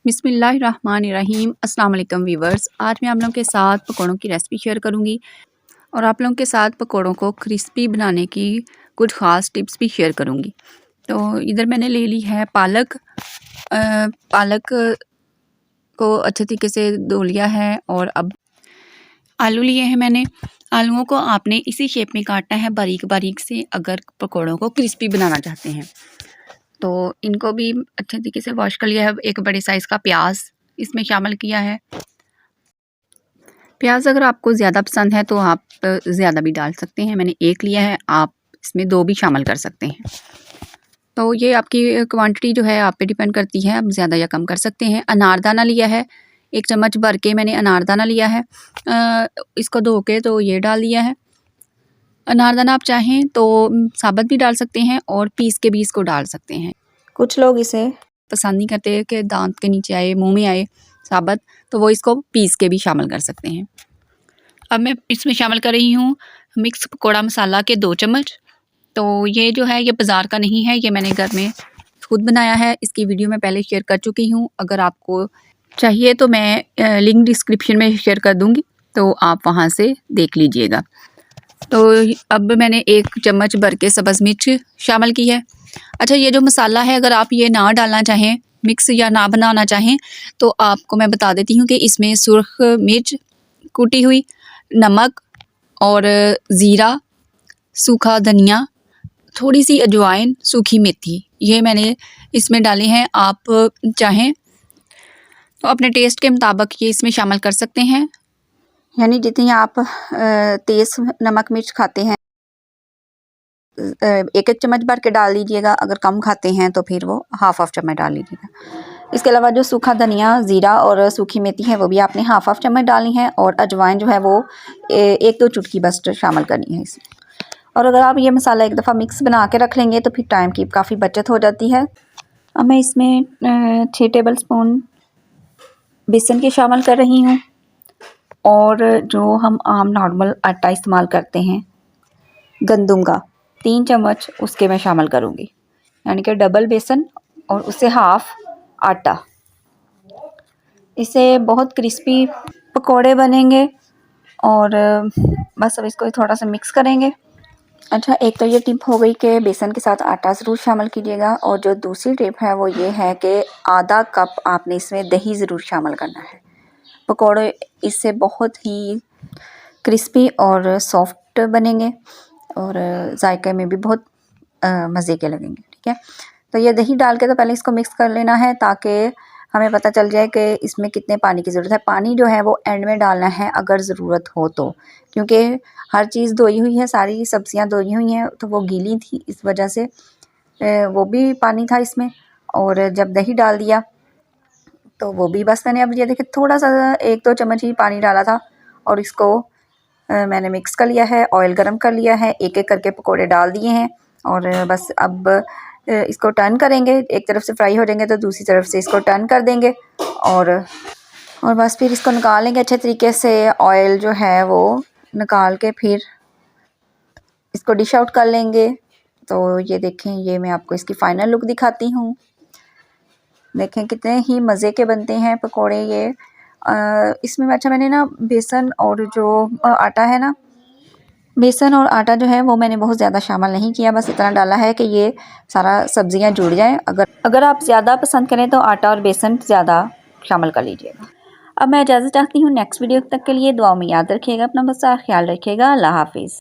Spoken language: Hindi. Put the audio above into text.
बिस्मिल्लाहिर्रहमानिर्रहीम। अस्सलाम वालेकुम वीवर्स। आज मैं आप लोगों के साथ पकौड़ों की रेसिपी शेयर करूंगी और आप लोगों के साथ पकौड़ों को क्रिस्पी बनाने की कुछ ख़ास टिप्स भी शेयर करूंगी। तो इधर मैंने ले ली है पालक। पालक को अच्छे तरीके से धो लिया है और अब आलू लिए हैं मैंने। आलूओं को आपने इसी शेप में काटना है, बारीक बारीक से, अगर पकौड़ों को क्रिस्पी बनाना चाहते हैं। तो इनको भी अच्छे तरीके से वॉश कर लिया है। एक बड़े साइज़ का प्याज इसमें शामिल किया है। प्याज अगर आपको ज़्यादा पसंद है तो आप ज़्यादा भी डाल सकते हैं। मैंने एक लिया है, आप इसमें 2 भी शामिल कर सकते हैं। तो ये आपकी क्वांटिटी जो है आप पे डिपेंड करती है, आप ज़्यादा या कम कर सकते हैं। अनारदाना लिया है, 1 चम्मच भर के मैंने अनारदाना लिया है। इसको धो के तो ये डाल दिया है। अनारदाना आप चाहें तो साबुत भी डाल सकते हैं और पीस के भी इसको डाल सकते हैं। कुछ लोग इसे पसंद नहीं करते कि दांत के नीचे आए, मुंह में आए साबुत, तो वो इसको पीस के भी शामिल कर सकते हैं। अब मैं इसमें शामिल कर रही हूँ मिक्स पकौड़ा मसाला के 2 चम्मच। तो ये जो है ये बाज़ार का नहीं है, ये मैंने घर में खुद बनाया है। इसकी वीडियो मैं पहले शेयर कर चुकी हूँ। अगर आपको चाहिए तो मैं लिंक डिस्क्रिप्शन में शेयर कर दूँगी, तो आप वहाँ से देख लीजिएगा। तो अब मैंने 1 चम्मच भर के सब्ज़ मिर्च शामिल की है। अच्छा, ये जो मसाला है अगर आप ये ना डालना चाहें, मिक्स या ना बनाना चाहें, तो आपको मैं बता देती हूँ कि इसमें सुर्ख मिर्च कूटी हुई, नमक और ज़ीरा, सूखा धनिया, थोड़ी सी अजवाइन, सूखी मेथी, ये मैंने इसमें डाले हैं। आप चाहें तो अपने टेस्ट के मुताबिक ये इसमें शामिल कर सकते हैं, यानी जितनी आप तेज़ नमक मिर्च खाते हैं 1-1 चम्मच भर के डाल लीजिएगा। अगर कम खाते हैं तो फिर वो हाफ चम्मच डाल लीजिएगा। इसके अलावा जो सूखा धनिया, ज़ीरा और सूखी मेथी है वो भी आपने हाफ चम्मच डालनी है और अजवाइन जो है वो 1-2 चुटकी बस शामिल करनी है इसमें। और अगर आप ये मसाला एक दफ़ा मिक्स बना के रख लेंगे तो फिर टाइम की काफ़ी बचत हो जाती है। अब मैं इसमें 6 टेबल स्पून बेसन के शामिल कर रही हूँ और जो हम आम नॉर्मल आटा इस्तेमाल करते हैं गंदम का 3 चम्मच उसके मैं शामिल करूँगी, यानी कि डबल बेसन और उससे हाफ आटा। इससे बहुत क्रिस्पी पकोड़े बनेंगे और बस अब इसको थोड़ा सा मिक्स करेंगे। अच्छा, एक तो ये टिप हो गई कि बेसन के साथ आटा ज़रूर शामिल कीजिएगा, और जो दूसरी टिप है वो ये है कि आधा कप आपने इसमें दही ज़रूर शामिल करना है। पकोड़े इससे बहुत ही क्रिस्पी और सॉफ्ट बनेंगे और जायके में भी बहुत मज़े के लगेंगे। ठीक है, तो ये दही डाल के तो पहले इसको मिक्स कर लेना है ताकि हमें पता चल जाए कि इसमें कितने पानी की ज़रूरत है। पानी जो है वो एंड में डालना है अगर ज़रूरत हो तो, क्योंकि हर चीज़ धोई हुई है, सारी सब्जियां धोई हुई हैं तो वो गीली थी, इस वजह से वो भी पानी था इसमें। और जब दही डाल दिया तो वो भी बस मैंने अब ये देखिए थोड़ा सा 1-2 चम्मच ही पानी डाला था और इसको मैंने मिक्स कर लिया है, ऑयल गरम कर लिया है, एक एक करके पकोड़े डाल दिए हैं और बस अब इसको टर्न करेंगे। एक तरफ से फ्राई हो जाएंगे तो दूसरी तरफ से इसको टर्न कर देंगे और बस फिर इसको निकाल लेंगे अच्छे तरीके से। ऑयल जो है वो निकाल के फिर इसको डिश आउट कर लेंगे। तो ये देखें, ये मैं आपको इसकी फ़ाइनल लुक दिखाती हूँ। देखें कितने ही मज़े के बनते हैं पकोड़े ये। इसमें अच्छा मैंने ना बेसन और जो आटा है ना, बेसन और आटा जो है वो मैंने बहुत ज़्यादा शामिल नहीं किया, बस इतना डाला है कि ये सारा सब्जियां जुड़ जाएं। अगर आप ज़्यादा पसंद करें तो आटा और बेसन ज़्यादा शामिल कर लीजिएगा। अब मैं इजाज़त चाहती हूँ, नेक्स्ट वीडियो तक के लिए दुआओं में याद रखिएगा, अपना बस ख्याल रखिएगा। अल्लाह हाफिज़।